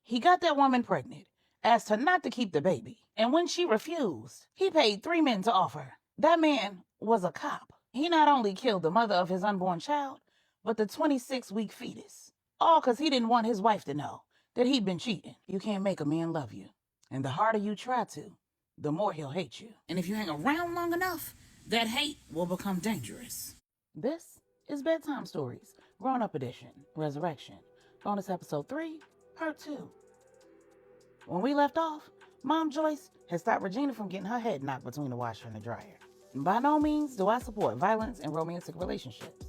He got that woman pregnant, asked her not to keep the baby, and when she refused, he paid 3 men to off her. That man was a cop. He not only killed the mother of his unborn child, but the 26-week fetus. All because he didn't want his wife to know that he'd been cheating. You can't make a man love you. And the harder you try to, the more he'll hate you. And if you hang around long enough, that hate will become dangerous. This is Bedtime Stories, Grownup Edition, Resurrection. Bonus episode 3, part 2. When we left off, Mom Joyce had stopped Regina from getting her head knocked between the washer and the dryer. By no means do I support violence in romantic relationships.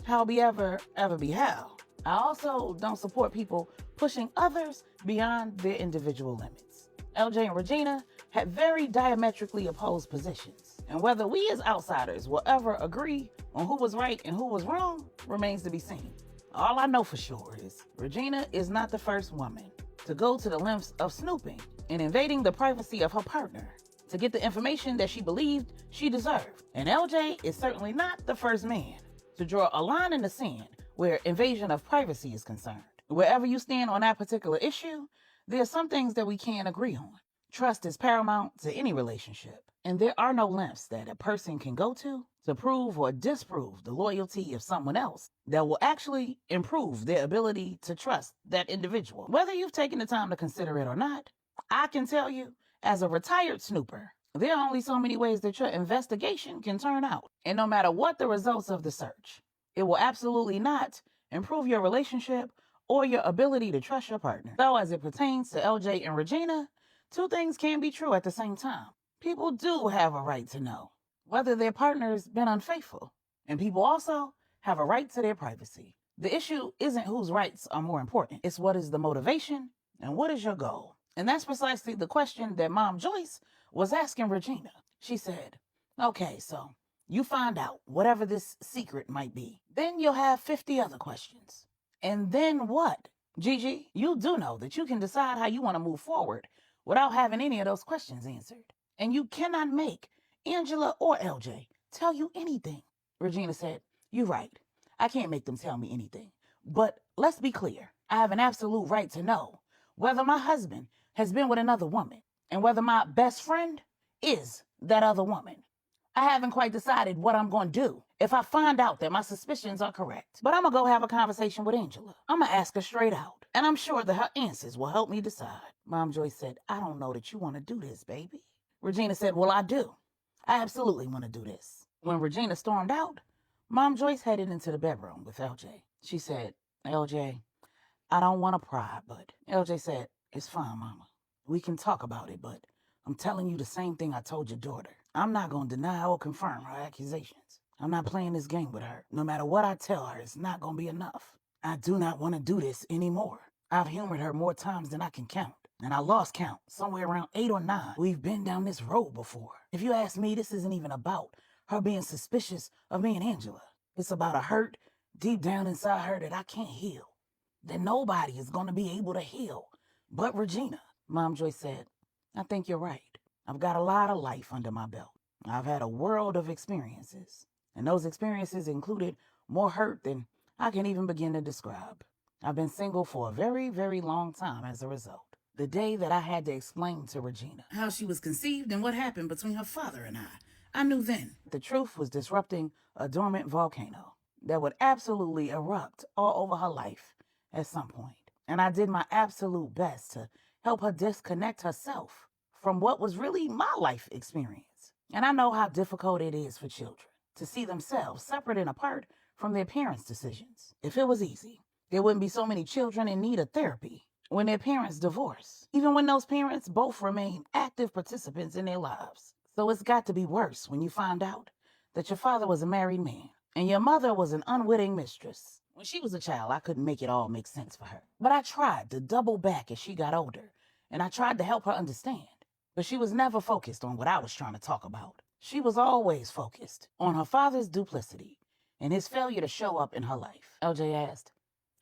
How be ever be how. I also don't support people pushing others beyond their individual limits. LJ and Regina had very diametrically opposed positions, and whether we as outsiders will ever agree on who was right and who was wrong remains to be seen. All I know for sure is Regina is not the first woman to go to the lengths of snooping and invading the privacy of her partner to get the information that she believed she deserved. And LJ is certainly not the first man to draw a line in the sand where invasion of privacy is concerned. Wherever you stand on that particular issue, there are some things that we can't agree on. Trust is paramount to any relationship, and there are no lengths that a person can go to prove or disprove the loyalty of someone else that will actually improve their ability to trust that individual. Whether you've taken the time to consider it or not, I can tell you, as a retired snooper, there are only so many ways that your investigation can turn out. And no matter what the results of the search, it will absolutely not improve your relationship or your ability to trust your partner. So as it pertains to LJ and Regina, two things can be true at the same time. People do have a right to know whether their partner's been unfaithful, and people also have a right to their privacy. The issue isn't whose rights are more important. It's what is the motivation and what is your goal. And that's precisely the question that Mom Joyce was asking Regina. She said, okay, so you find out whatever this secret might be. Then you'll have 50 other questions. And then what? Gigi, you do know that you can decide how you want to move forward without having any of those questions answered. And you cannot make Angela or LJ tell you anything. Regina said, you're right. I can't make them tell me anything. But let's be clear. I have an absolute right to know whether my husband has been with another woman and whether my best friend is that other woman. I haven't quite decided what I'm going to do if I find out that my suspicions are correct. But I'm going to go have a conversation with Angela. I'm going to ask her straight out. And I'm sure that her answers will help me decide. Mom Joyce said, I don't know that you want to do this, baby. Regina said, well, I do. I absolutely want to do this. When Regina stormed out, Mom Joyce headed into the bedroom with LJ. She said, LJ, I don't want to pry, but LJ said, it's fine, Mama. We can talk about it, but I'm telling you the same thing I told your daughter. I'm not going to deny or confirm her accusations. I'm not playing this game with her. No matter what I tell her, it's not going to be enough. I do not want to do this anymore. I've humored her more times than I can count. And I lost count, somewhere around 8 or 9. We've been down this road before. If you ask me, this isn't even about her being suspicious of me and Angela. It's about a hurt deep down inside her that I can't heal. That nobody is going to be able to heal but Regina. Mom Joyce said, I think you're right. I've got a lot of life under my belt. I've had a world of experiences. And those experiences included more hurt than I can even begin to describe. I've been single for a very, very long time as a result. The day that I had to explain to Regina how she was conceived and what happened between her father and I knew then the truth was disrupting a dormant volcano that would absolutely erupt all over her life at some point. And I did my absolute best to help her disconnect herself from what was really my life experience. And I know how difficult it is for children to see themselves separate and apart from their parents' decisions. If it was easy, there wouldn't be so many children in need of therapy when their parents divorce, even when those parents both remain active participants in their lives. So it's got to be worse when you find out that your father was a married man and your mother was an unwitting mistress. When she was a child, I couldn't make it all make sense for her. But I tried to double back as she got older, and I tried to help her understand. But she was never focused on what I was trying to talk about. She was always focused on her father's duplicity and his failure to show up in her life. LJ asked,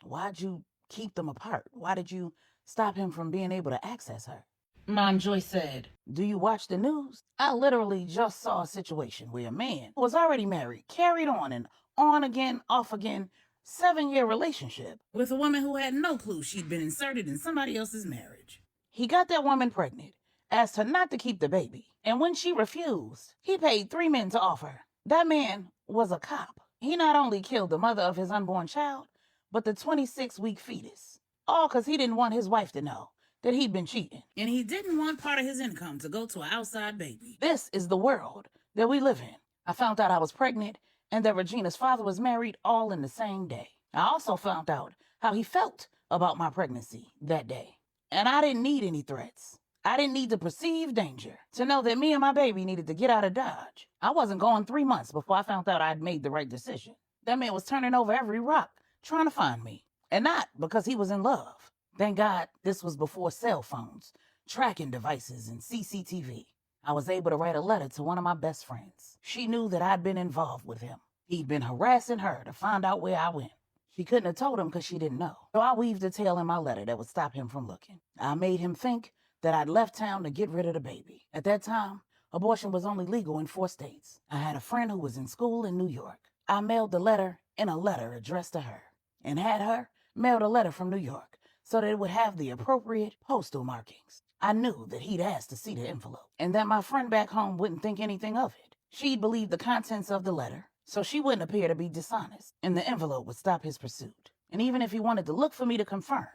why'd you keep them apart? Why did you stop him from being able to access her? Mom Joyce said, do you watch the news? I literally just saw a situation where a man who was already married carried on and on again, off again, 7-year relationship with a woman who had no clue she'd been inserted in somebody else's marriage. He got that woman pregnant, asked her not to keep the baby, and when she refused, he paid 3 men to off her. That man was a cop. He not only killed the mother of his unborn child, but the 26-week fetus. All because he didn't want his wife to know that he'd been cheating. And he didn't want part of his income to go to an outside baby. This is the world that we live in. I found out I was pregnant and that Regina's father was married all in the same day. I also found out how he felt about my pregnancy that day. And I didn't need any threats. I didn't need to perceive danger to know that me and my baby needed to get out of Dodge. I wasn't gone 3 months before I found out I'd made the right decision. That man was turning over every rock trying to find me. And not because he was in love. Thank God this was before cell phones, tracking devices, and CCTV. I was able to write a letter to one of my best friends. She knew that I'd been involved with him. He'd been harassing her to find out where I went. She couldn't have told him because she didn't know. So I weaved a tale in my letter that would stop him from looking. I made him think that I'd left town to get rid of the baby. At that time, abortion was only legal in 4 states. I had a friend who was in school in New York. I mailed the letter in a letter addressed to her and had her mailed a letter from New York so that it would have the appropriate postal markings. I knew that he'd asked to see the envelope and that my friend back home wouldn't think anything of it. She'd believe the contents of the letter, so she wouldn't appear to be dishonest, and the envelope would stop his pursuit. And even if he wanted to look for me to confirm,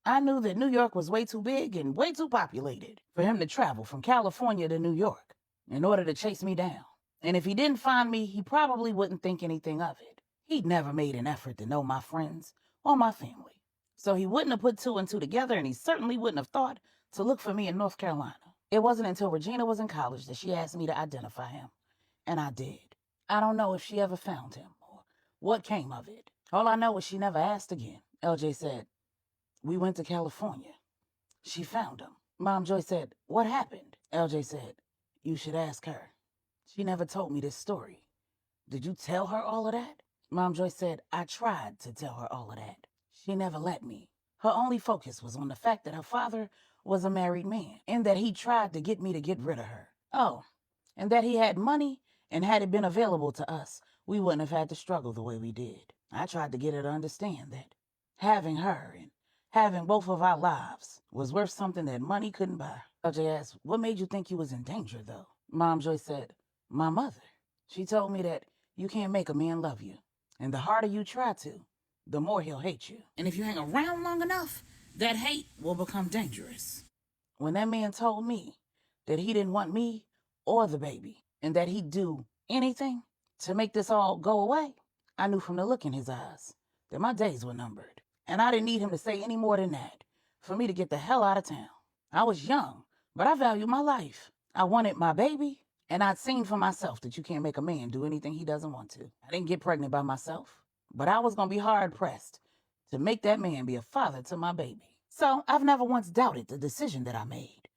I knew that New York was way too big and way too populated for him to travel from California to New York in order to chase me down. And if he didn't find me, he probably wouldn't think anything of it. He'd never made an effort to know my friends or my family. So he wouldn't have put 2 and 2 together, and he certainly wouldn't have thought to look for me in North Carolina. It wasn't until Regina was in college that she asked me to identify him, and I did. I don't know if she ever found him or what came of it. All I know is she never asked again. LJ said, "We went to California. She found him." Mom Joy said, "What happened?" LJ said, "You should ask her. She never told me this story. Did you tell her all of that?" Mom Joy said, "I tried to tell her all of that. She never let me. Her only focus was on the fact that her father was a married man and that he tried to get me to get rid of her. Oh, and that he had money, and had it been available to us, we wouldn't have had to struggle the way we did. I tried to get her to understand that having her and having both of our lives was worth something that money couldn't buy." LJ asked, "What made you think you was in danger, though?" Mom Joy said, "My mother. She told me that you can't make a man love you, and the harder you try to, the more he'll hate you. And if you hang around long enough, that hate will become dangerous." When that man told me that he didn't want me or the baby, and that he'd do anything to make this all go away, I knew from the look in his eyes that my days were numbered. And I didn't need him to say any more than that for me to get the hell out of town. I was young, but I valued my life. I wanted my baby, and I'd seen for myself that you can't make a man do anything he doesn't want to. I didn't get pregnant by myself, but I was going to be hard-pressed to make that man be a father to my baby. So I've never once doubted the decision that I made.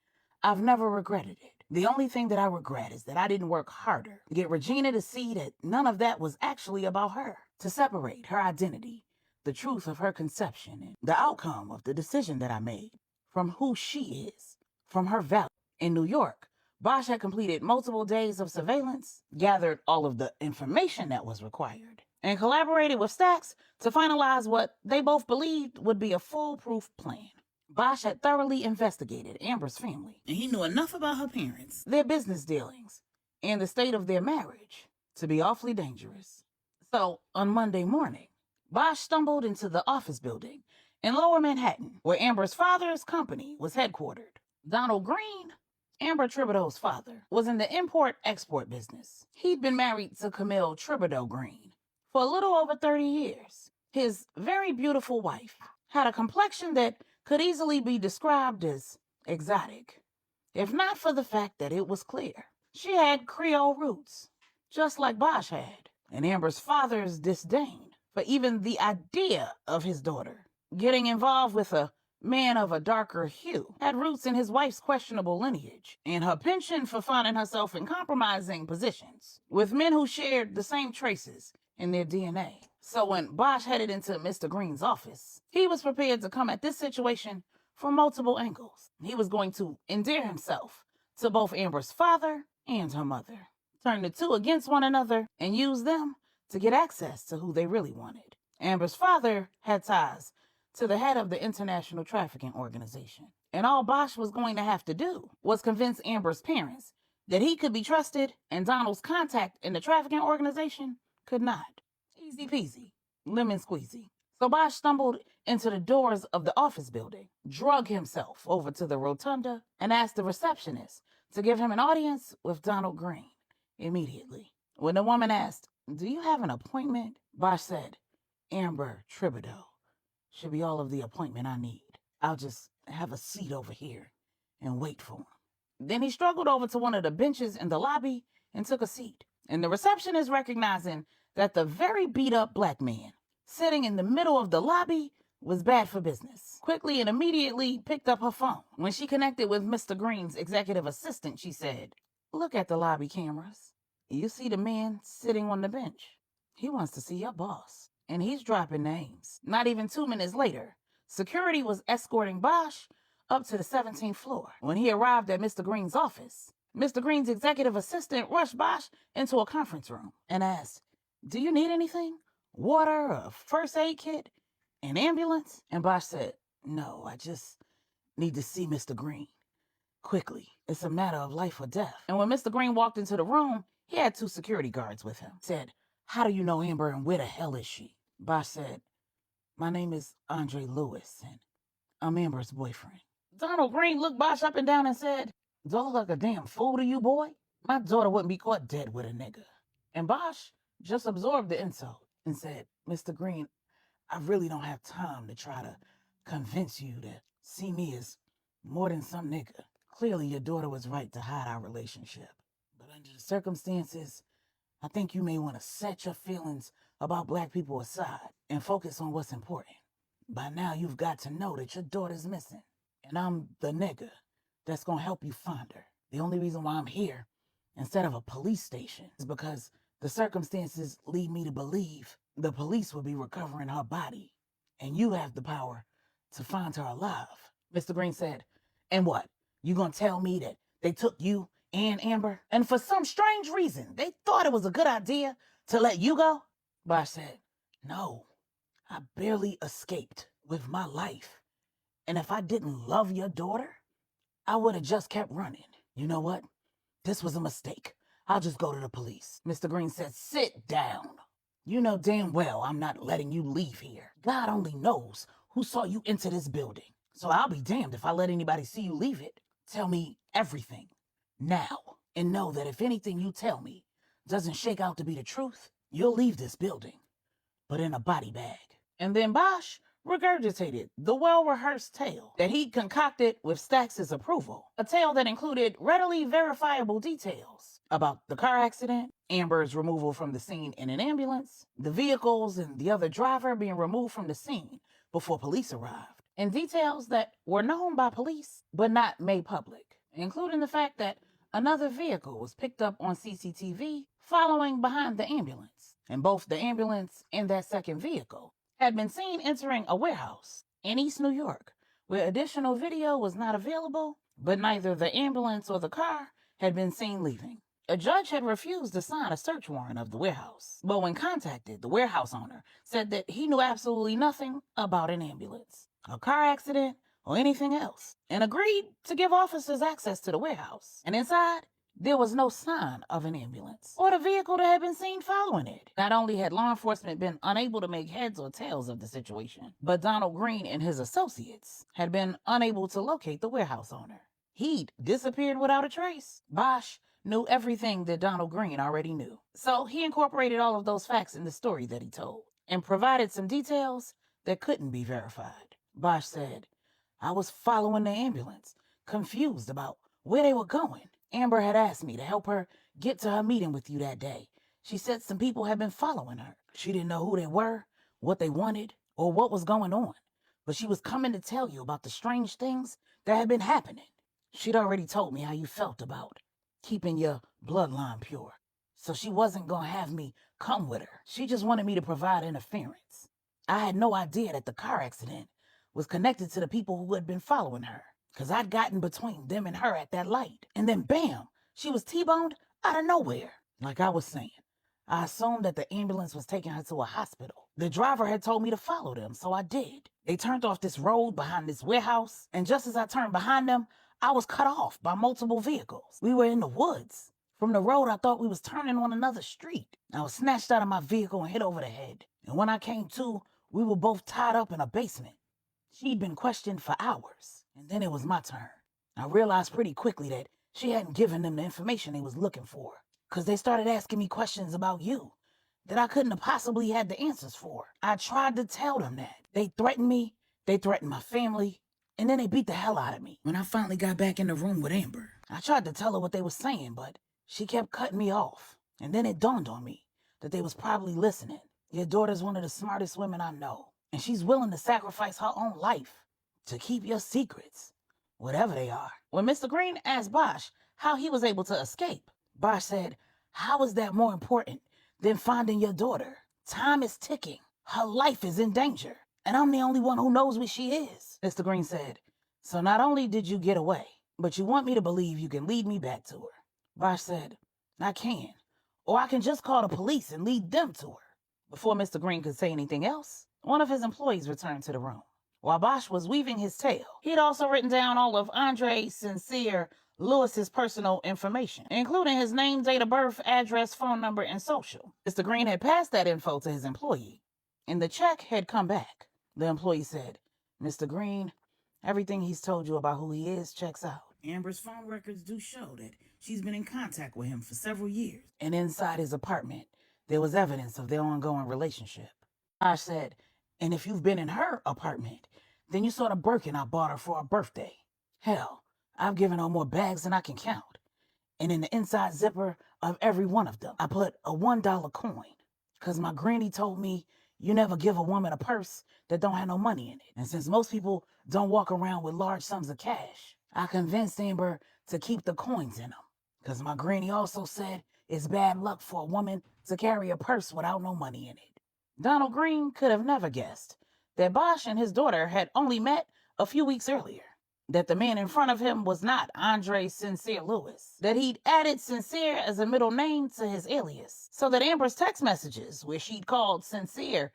I've never regretted it. The only thing that I regret is that I didn't work harder to get Regina to see that none of that was actually about her, to separate her identity, the truth of her conception, and the outcome of the decision that I made from who she is, from her value. In New York, Bosch had completed multiple days of surveillance, gathered all of the information that was required, and collaborated with Stacks to finalize what they both believed would be a foolproof plan. Bosch had thoroughly investigated Amber's family, and he knew enough about her parents, their business dealings, and the state of their marriage to be awfully dangerous. So, on Monday morning, Bosch stumbled into the office building in Lower Manhattan, where Amber's father's company was headquartered. Donald Green, Amber Thibodeau's father, was in the import-export business. He'd been married to Camille Thibodeau Green for a little over 30 years. His very beautiful wife had a complexion that could easily be described as exotic, if not for the fact that it was clear. She had Creole roots, just like Bosch had, and Amber's father's disdain for even the idea of his daughter getting involved with a man of a darker hue had roots in his wife's questionable lineage and her penchant for finding herself in compromising positions with men who shared the same traces in their DNA. So when Bosch headed into Mr. Green's office, he was prepared to come at this situation from multiple angles. He was going to endear himself to both Amber's father and her mother, turn the two against one another, and use them to get access to who they really wanted. Amber's father had ties to the head of the International Trafficking Organization. And all Bosch was going to have to do was convince Amber's parents that he could be trusted and Donald's contact in the trafficking organization could not. Easy peasy, lemon squeezy. So Bosch stumbled into the doors of the office building, drug himself over to the rotunda, and asked the receptionist to give him an audience with Donald Green immediately. When the woman asked, "Do you have an appointment?" Bosch said, "Amber Thibodeau should be all of the appointment I need. I'll just have a seat over here and wait for him." Then he struggled over to one of the benches in the lobby and took a seat. And the receptionist, recognizing that the very beat-up black man sitting in the middle of the lobby was bad for business, quickly and immediately picked up her phone. When she connected with Mr. Green's executive assistant, she said, "Look at the lobby cameras. You see the man sitting on the bench. He wants to see your boss, and he's dropping names." Not even 2 minutes later, security was escorting Bosch up to the 17th floor. When he arrived at Mr. Green's office, Mr. Green's executive assistant rushed Bosch into a conference room and asked, "Do you need anything? Water, a first aid kit, an ambulance?" And Bosch said, "No, I just need to see Mr. Green. Quickly. It's a matter of life or death." And when Mr. Green walked into the room, he had 2 security guards with him. He said, "How do you know Amber and where the hell is she?" Bosch said, "My name is Andre Lewis and I'm Amber's boyfriend." Donald Green looked Bosch up and down and said, "Do I look like a damn fool to you, boy? My daughter wouldn't be caught dead with a nigga." And Bosch just absorbed the insult and said, "Mr. Green, I really don't have time to try to convince you to see me as more than some nigga. Clearly your daughter was right to hide our relationship. But under the circumstances, I think you may want to set your feelings about black people aside and focus on what's important. By now you've got to know that your daughter's missing. And I'm the nigga that's going to help you find her. The only reason why I'm here instead of a police station is because the circumstances lead me to believe the police will be recovering her body. And you have the power to find her alive." Mr. Green said, "And what? You gonna tell me that they took you and Amber, and for some strange reason, they thought it was a good idea to let you go?" Bosch said, "No, I barely escaped with my life. And if I didn't love your daughter, I would have just kept running. You know what? This was a mistake. I'll just go to the police." Mr. Green said, "Sit down. You know damn well I'm not letting you leave here. God only knows who saw you into this building. So I'll be damned if I let anybody see you leave it. Tell me everything now, and know that if anything you tell me doesn't shake out to be the truth, you'll leave this building, but in a body bag." And then Bosch regurgitated the well-rehearsed tale that he'd concocted with Stax's approval, a tale that included readily verifiable details about the car accident, Amber's removal from the scene in an ambulance, the vehicles and the other driver being removed from the scene before police arrived, and details that were known by police but not made public, including the fact that another vehicle was picked up on CCTV following behind the ambulance, and both the ambulance and that second vehicle had been seen entering a warehouse in East New York, where additional video was not available, but neither the ambulance or the car had been seen leaving. A judge had refused to sign a search warrant of the warehouse, but when contacted, the warehouse owner said that he knew absolutely nothing about an ambulance, a car accident, or anything else, and agreed to give officers access to the warehouse. And inside, there was no sign of an ambulance or the vehicle that had been seen following it. Not only had law enforcement been unable to make heads or tails of the situation, but Donald Green and his associates had been unable to locate the warehouse owner. He'd disappeared without a trace. Bosch knew everything that Donald Green already knew. So he incorporated all of those facts in the story that he told and provided some details that couldn't be verified. Bosch said, "I was following the ambulance, confused about where they were going. Amber had asked me to help her get to her meeting with you that day. She said some people had been following her. She didn't know who they were, what they wanted, or what was going on. But she was coming to tell you about the strange things that had been happening. She'd already told me how you felt about keeping your bloodline pure. So she wasn't going to have me come with her. She just wanted me to provide interference. I had no idea that the car accident was connected to the people who had been following her, because I'd gotten between them and her at that light. And then bam, she was T-boned out of nowhere. Like I was saying, I assumed that the ambulance was taking her to a hospital. The driver had told me to follow them, so I did. They turned off this road behind this warehouse, and just as I turned behind them, I was cut off by multiple vehicles. We were in the woods. From the road, I thought we was turning on another street. I was snatched out of my vehicle and hit over the head. And when I came to, we were both tied up in a basement. She'd been questioned for hours, and then it was my turn. I realized pretty quickly that she hadn't given them the information they was looking for, because they started asking me questions about you that I couldn't have possibly had the answers for. I tried to tell them that. They threatened me, they threatened my family, and then they beat the hell out of me. When I finally got back in the room with Amber, I tried to tell her what they were saying, but she kept cutting me off. And then it dawned on me that they was probably listening. Your daughter's one of the smartest women I know, and she's willing to sacrifice her own life to keep your secrets, whatever they are. When Mr. Green asked Bosch how he was able to escape, Bosch said, "How is that more important than finding your daughter? Time is ticking. Her life is in danger. And I'm the only one who knows where she is." Mr. Green said, "So not only did you get away, but you want me to believe you can lead me back to her." Bosch said, "I can. Or I can just call the police and lead them to her." Before Mr. Green could say anything else, one of his employees returned to the room. While Bosch was weaving his tale, he'd also written down all of Andre Sincere Lewis's personal information, including his name, date of birth, address, phone number, and social. Mr. Green had passed that info to his employee, and the check had come back. The employee said, "Mr. Green, everything he's told you about who he is checks out. Amber's phone records do show that she's been in contact with him for several years. And inside his apartment, there was evidence of their ongoing relationship." I said, "And if you've been in her apartment, then you saw the Birkin I bought her for her birthday. Hell, I've given her more bags than I can count. And in the inside zipper of every one of them, I put a $1 coin. Because my granny told me you never give a woman a purse that don't have no money in it. And since most people don't walk around with large sums of cash, I convinced Amber to keep the coins in them. Because my granny also said it's bad luck for a woman to carry a purse without no money in it." Donald Green could have never guessed that Bosch and his daughter had only met a few weeks earlier, that the man in front of him was not Andre Sincere Lewis, that he'd added Sincere as a middle name to his alias, so that Amber's text messages, where she'd called Sincere,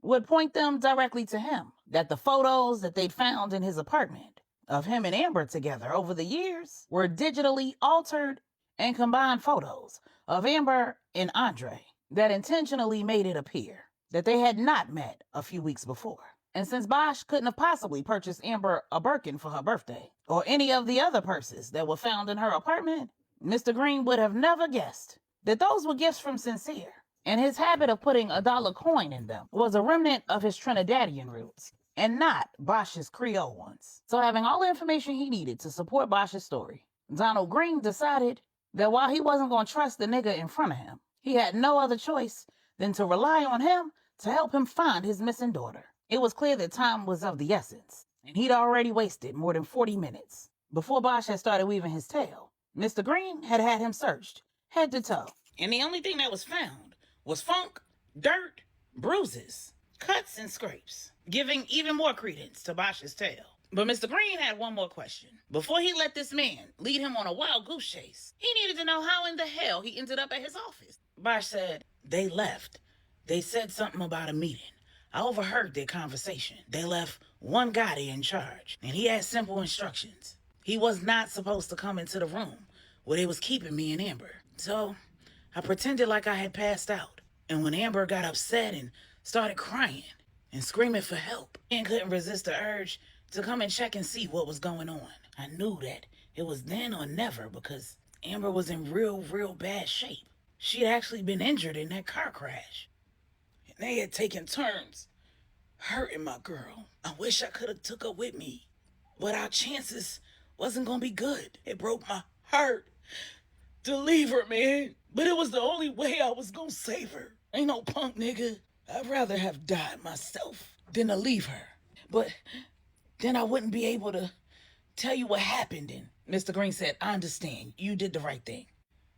would point them directly to him, that the photos that they'd found in his apartment of him and Amber together over the years were digitally altered and combined photos of Amber and Andre that intentionally made it appear that they had not met a few weeks before. And since Bosch couldn't have possibly purchased Amber a Birkin for her birthday, or any of the other purses that were found in her apartment, Mr. Green would have never guessed that those were gifts from Sincere, and his habit of putting a dollar coin in them was a remnant of his Trinidadian roots, and not Bosch's Creole ones. So having all the information he needed to support Bosch's story, Donald Green decided that while he wasn't going to trust the nigga in front of him, he had no other choice than to rely on him to help him find his missing daughter. It was clear that time was of the essence, and he'd already wasted more than 40 minutes. Before Bosch had started weaving his tale, Mr. Green had him searched, head to toe. And the only thing that was found was funk, dirt, bruises, cuts, and scrapes, giving even more credence to Bosch's tale. But Mr. Green had one more question. Before he let this man lead him on a wild goose chase, he needed to know how in the hell he ended up at his office. Bosch said, "They left. They said something about a meeting. I overheard their conversation. They left one guy there in charge, and he had simple instructions. He was not supposed to come into the room where they was keeping me and Amber. So I pretended like I had passed out. And when Amber got upset and started crying and screaming for help, and couldn't resist the urge to come and check and see what was going on, I knew that it was then or never, because Amber was in real bad shape. She'd actually been injured in that car crash. And they had taken turns hurting my girl. I wish I could have took her with me, but our chances wasn't gonna be good. It broke my heart to leave her, man. But it was the only way I was gonna save her. Ain't no punk nigga. I'd rather have died myself than to leave her. But then I wouldn't be able to tell you what happened." And Mr. Green said, "I understand. You did the right thing.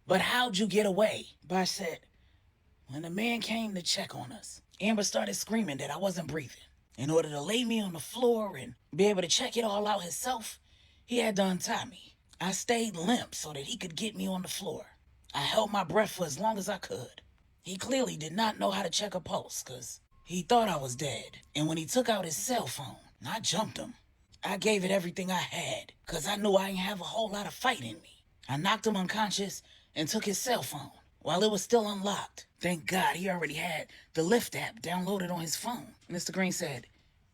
But how'd you get away?" Bosch said, "When the man came to check on us, Amber started screaming that I wasn't breathing. In order to lay me on the floor and be able to check it all out himself, he had to untie me. I stayed limp so that he could get me on the floor. I held my breath for as long as I could. He clearly did not know how to check a pulse, 'cause he thought I was dead. And when he took out his cell phone, I jumped him. I gave it everything I had, 'cause I knew I didn't have a whole lot of fight in me. I knocked him unconscious and took his cell phone while it was still unlocked. Thank God he already had the Lyft app downloaded on his phone. Mr. Green said,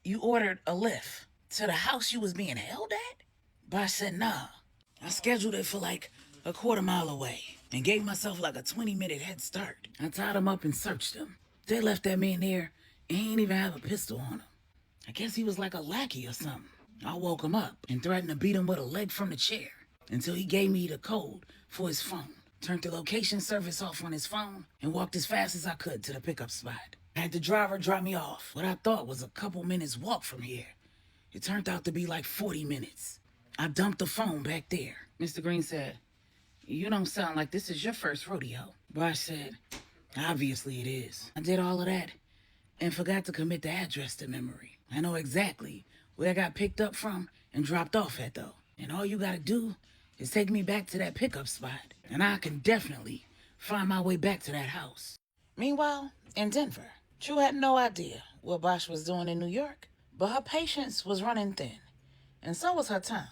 "You ordered a Lyft to the house you was being held at?" Bosch said, "Nah. I scheduled it for like a quarter mile away and gave myself like a 20-minute head start. I tied him up and searched him. They left that man there and he ain't even have a pistol on him. I guess he was like a lackey or something. I woke him up and threatened to beat him with a leg from the chair until he gave me the code for his phone. Turned the location service off on his phone and walked as fast as I could to the pickup spot. I had the driver drop me off what I thought was a couple minutes walk from here. It turned out to be like 40 minutes. I dumped the phone back there." Mr. Green said, "You don't sound like this is your first rodeo." Bosch said, "Obviously it is. I did all of that and forgot to commit the address to memory. I know exactly where I got picked up from and dropped off at, though. And all you gotta do is take me back to that pickup spot, and I can definitely find my way back to that house." Meanwhile, in Denver, True had no idea what Bosch was doing in New York, but her patience was running thin, and so was her time.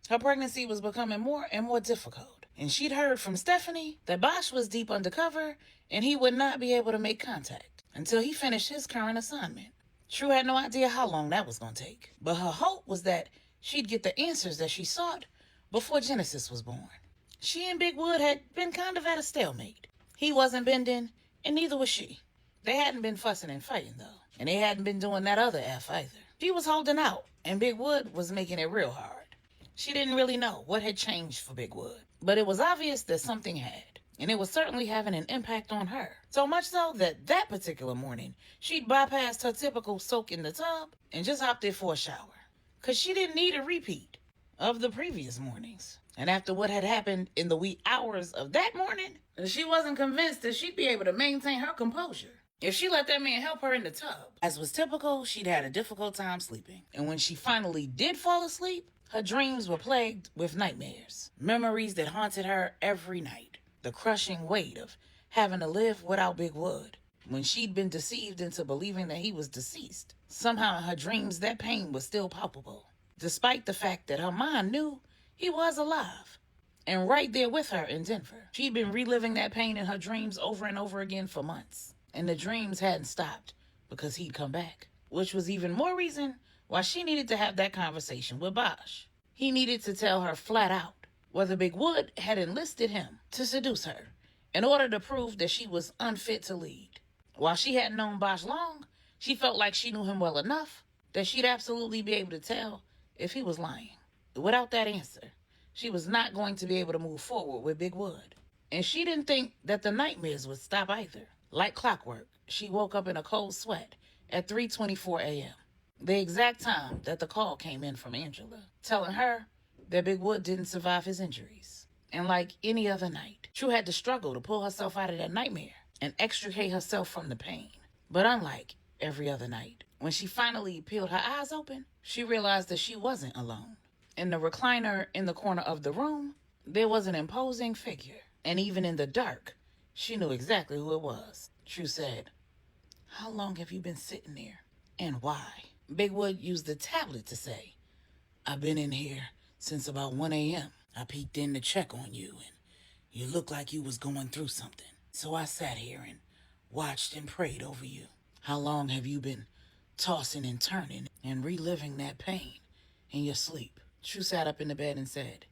Her pregnancy was becoming more and more difficult, and she'd heard from Stephanie that Bosch was deep undercover and he would not be able to make contact until he finished his current assignment. True had no idea how long that was going to take, but her hope was that she'd get the answers that she sought before Genesis was born. She and Big Wood had been kind of at a stalemate. He wasn't bending, and neither was she. They hadn't been fussing and fighting, though, and they hadn't been doing that other F either. She was holding out, and Big Wood was making it real hard. She didn't really know what had changed for Big Wood, but it was obvious that something had, and it was certainly having an impact on her. So much so that particular morning, she'd bypassed her typical soak in the tub and just hopped in for a shower, because she didn't need a repeat of the previous mornings. And after what had happened in the wee hours of that morning, she wasn't convinced that she'd be able to maintain her composure if she let that man help her in the tub. As was typical, she'd had a difficult time sleeping, and when she finally did fall asleep, her dreams were plagued with nightmares, memories that haunted her every night. The crushing weight of having to live without Big Wood, when she'd been deceived into believing that he was deceased. Somehow in her dreams, that pain was still palpable, despite the fact that her mind knew he was alive and right there with her in Denver. She'd been reliving that pain in her dreams over and over again for months, and the dreams hadn't stopped because he'd come back, which was even more reason why she needed to have that conversation with Bosch. He needed to tell her flat out whether Big Wood had enlisted him to seduce her in order to prove that she was unfit to lead. While she hadn't known Bosch long, she felt like she knew him well enough that she'd absolutely be able to tell if he was lying. Without that answer, she was not going to be able to move forward with Big Wood. And she didn't think that the nightmares would stop either. Like clockwork, she woke up in a cold sweat at 3:24 a.m., the exact time that the call came in from Angela, telling her that Big Wood didn't survive his injuries. And like any other night, True had to struggle to pull herself out of that nightmare and extricate herself from the pain. But unlike every other night, when she finally peeled her eyes open, she realized that she wasn't alone. In the recliner in the corner of the room, there was an imposing figure. And even in the dark, she knew exactly who it was. True said, "How long have you been sitting there? And why?" Big Wood used the tablet to say, "I've been in here since about 1 a.m. I peeked in to check on you, and you looked like you was going through something. So I sat here and watched and prayed over you. How long have you been tossing and turning and reliving that pain in your sleep?" True sat up in the bed and said,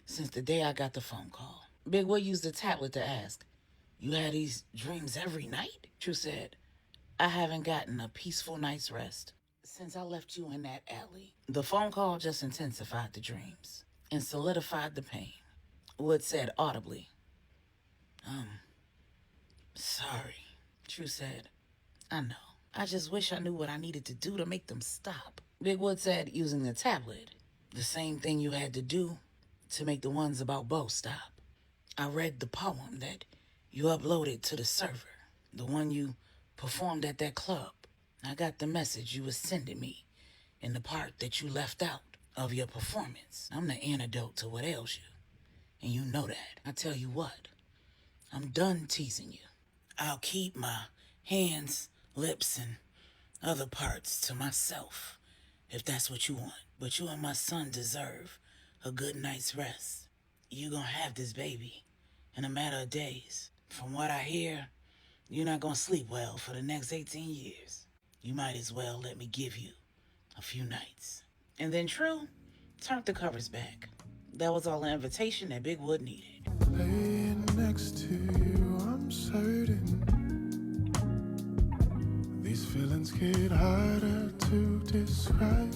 "Since the day I got the phone call." Big Wood used the tablet to ask, "You had these dreams every night?" True said, "I haven't gotten a peaceful night's rest since I left you in that alley." The phone call just intensified the dreams and solidified the pain. Wood said audibly, Sorry." True said, "I know. I just wish I knew what I needed to do to make them stop." Big Wood said, using the tablet, "The same thing you had to do to make the ones about Bo stop. I read the poem that you uploaded to the server, the one you performed at that club. I got the message you was sending me in the part that you left out of your performance. I'm the antidote to what ails you, and you know that. I tell you what, I'm done teasing you. I'll keep my hands, lips, and other parts to myself, if that's what you want. But you and my son deserve a good night's rest. You gonna have this baby in a matter of days. From what I hear, you're not gonna sleep well for the next 18 years. You might as well let me give you a few nights. And then True turned the covers back. That was all the invitation that Big Wood needed. Laying next to you, I'm certain these feelings get harder to describe.